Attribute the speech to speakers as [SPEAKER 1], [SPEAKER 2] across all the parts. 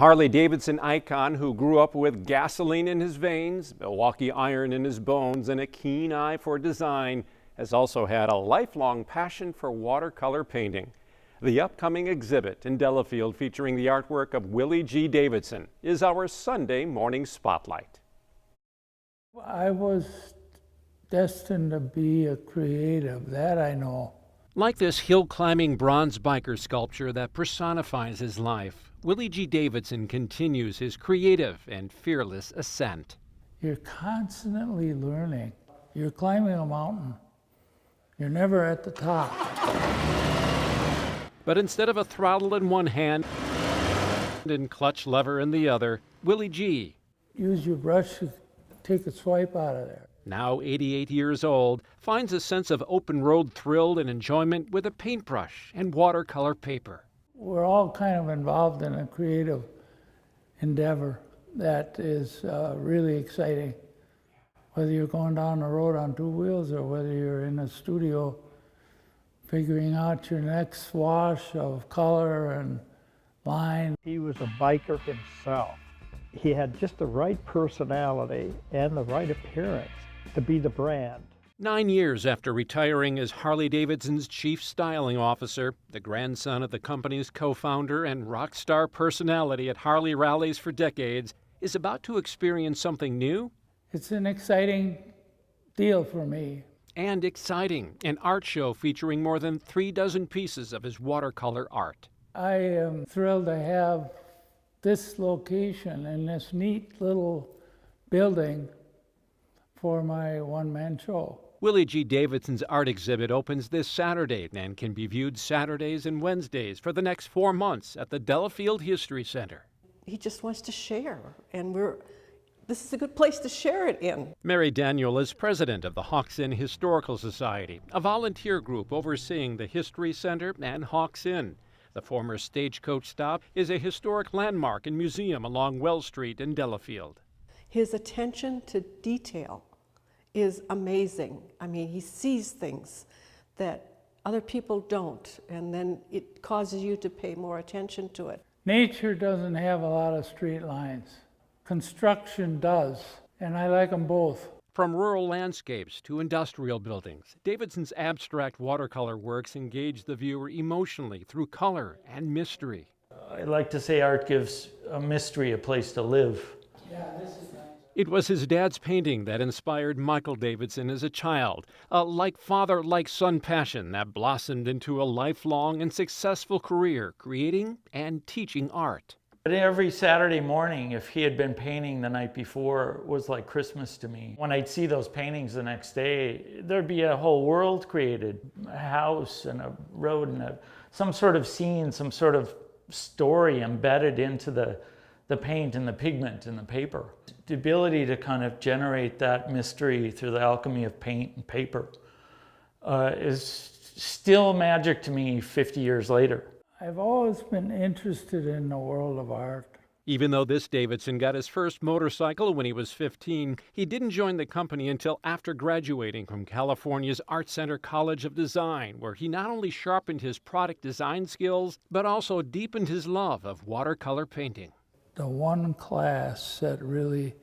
[SPEAKER 1] Harley-Davidson icon who grew up with gasoline in his veins, Milwaukee iron in his bones, and a keen eye for design, has also had a lifelong passion for watercolor painting. The upcoming exhibit in Delafield, featuring the artwork of Willie G Davidson, is our Sunday morning spotlight.
[SPEAKER 2] I was destined to be a creative, that I know.
[SPEAKER 1] Like this hill-climbing bronze biker sculpture that personifies his life, Willie G Davidson continues his creative and fearless ascent.
[SPEAKER 2] You're constantly learning. You're climbing a mountain. You're never at the top.
[SPEAKER 1] But instead of a throttle in one hand and clutch lever in the other, Willie G,
[SPEAKER 2] use your brush to take a swipe out of there.
[SPEAKER 1] now 88 years old, finds a sense of open road thrill and enjoyment with a paintbrush and watercolor paper.
[SPEAKER 2] We're all kind of involved in a creative endeavor that is really exciting. Whether you're going down the road on two wheels or whether you're in a studio figuring out your next wash of color and line.
[SPEAKER 3] He was a biker himself. He had just the right personality and the right appearance to be the brand.
[SPEAKER 1] 9 years after retiring as Harley-Davidson's chief styling officer, the grandson of the company's co-founder and rock star personality at Harley rallies for decades, is about to experience something new.
[SPEAKER 2] It's an exciting deal for me.
[SPEAKER 1] And exciting, an art show featuring more than 36 pieces of his watercolor art.
[SPEAKER 2] I am thrilled to have this location and this neat little building for my one-man show.
[SPEAKER 1] Willie G Davidson's art exhibit opens this Saturday and can be viewed Saturdays and Wednesdays for the next 4 months at the Delafield History Center.
[SPEAKER 4] He just wants to share, and this is a good place to share it in.
[SPEAKER 1] Mary Daniel is president of the Hawks Inn Historical Society, a volunteer group overseeing the History Center and Hawks Inn. The former stagecoach stop is a historic landmark and museum along Wells Street in Delafield.
[SPEAKER 4] His attention to detail is amazing. I mean, he sees things that other people don't, and then it causes you to pay more attention to it.
[SPEAKER 2] Nature doesn't have a lot of straight lines. Construction does, and I like them both.
[SPEAKER 1] From rural landscapes to industrial buildings, Davidson's abstract watercolor works engage the viewer emotionally through color and mystery.
[SPEAKER 5] I like to say art gives a mystery a place to live.
[SPEAKER 2] Yeah, this is nice.
[SPEAKER 1] It was his dad's painting that inspired Michael Davidson as a child, a like father, like son passion that blossomed into a lifelong and successful career creating and teaching art.
[SPEAKER 5] But every Saturday morning, if he had been painting the night before, was like Christmas to me. When I'd see those paintings the next day, there'd be a whole world created, a house and a road and some sort of scene, some sort of story embedded into the paint and the pigment and the paper. The ability to kind of generate that mystery through the alchemy of paint and paper is still magic to me 50 years later.
[SPEAKER 2] I've always been interested in the world of art.
[SPEAKER 1] Even though this Davidson got his first motorcycle when he was 15, he didn't join the company until after graduating from California's Art Center College of Design, where he not only sharpened his product design skills, but also deepened his love of watercolor painting.
[SPEAKER 2] The one class that really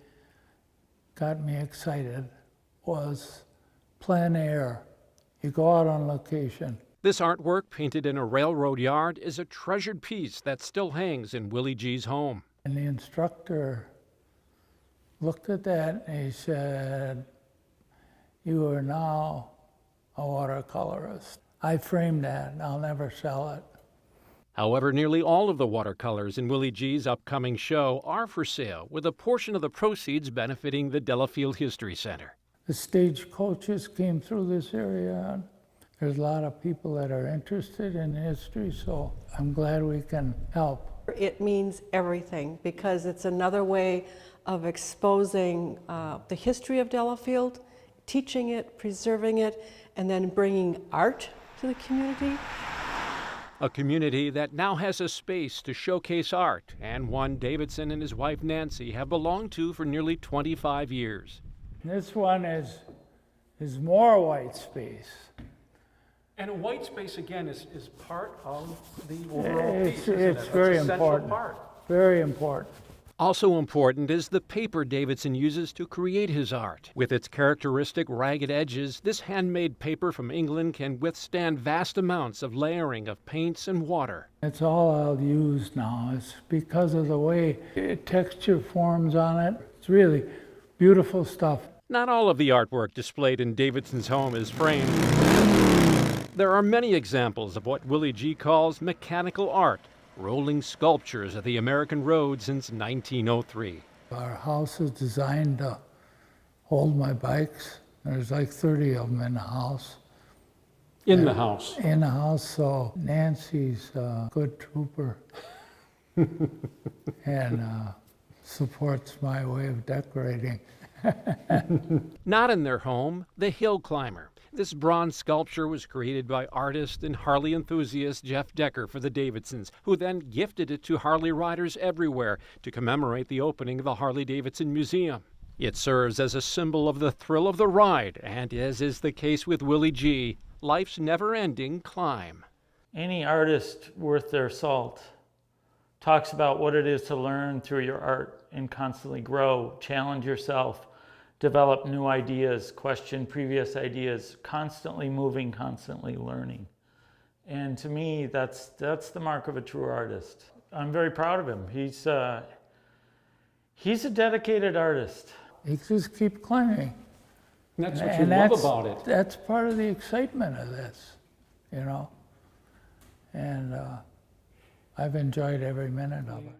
[SPEAKER 2] got me excited was plein air. You go out on location.
[SPEAKER 1] This artwork, painted in a railroad yard, is a treasured piece that still hangs in Willie G's home.
[SPEAKER 2] And the instructor looked at that and he said, "You are now a watercolorist." I framed that and I'll never sell it.
[SPEAKER 1] However, nearly all of the watercolors in Willie G's upcoming show are for sale, with a portion of the proceeds benefiting the Delafield History Center.
[SPEAKER 2] The stagecoaches came through this area. There's a lot of people that are interested in history, so I'm glad we can help.
[SPEAKER 4] It means everything because it's another way of exposing the history of Delafield, teaching it, preserving it, and then bringing art to the community.
[SPEAKER 1] A community that now has a space to showcase art, and one Davidson and his wife Nancy have belonged to for nearly 25 years.
[SPEAKER 2] This one is more white space.
[SPEAKER 1] And a white space, again, is part of the overall piece, isn't
[SPEAKER 2] It's
[SPEAKER 1] it?
[SPEAKER 2] very
[SPEAKER 1] It's a central
[SPEAKER 2] important.
[SPEAKER 1] part.
[SPEAKER 2] Very important.
[SPEAKER 1] Also important is the paper Davidson uses to create his art. With its characteristic ragged edges, this handmade paper from England can withstand vast amounts of layering of paints and water.
[SPEAKER 2] It's all I'll use now. It's because of the way texture forms on it. It's really beautiful stuff.
[SPEAKER 1] Not all of the artwork displayed in Davidson's home is framed. There are many examples of what Willie G calls mechanical art, rolling sculptures of the American road since 1903.
[SPEAKER 2] Our house is designed to hold my bikes. There's like 30 of them in the house.
[SPEAKER 1] In the house?
[SPEAKER 2] In the house, so Nancy's a good trooper and supports my way of decorating.
[SPEAKER 1] Not in their home, the Hill Climber. This bronze sculpture was created by artist and Harley enthusiast Jeff Decker for the Davidsons, who then gifted it to Harley riders everywhere to commemorate the opening of the Harley-Davidson Museum. It serves as a symbol of the thrill of the ride, and as is the case with Willie G, life's never-ending climb.
[SPEAKER 5] Any artist worth their salt talks about what it is to learn through your art and constantly grow, challenge yourself, develop new ideas, question previous ideas, constantly moving, constantly learning. And to me, that's the mark of a true artist. I'm very proud of him. He's a dedicated artist.
[SPEAKER 2] You just keep climbing.
[SPEAKER 1] That's what you love about it.
[SPEAKER 2] That's part of the excitement of this, you know. And I've enjoyed every minute of it.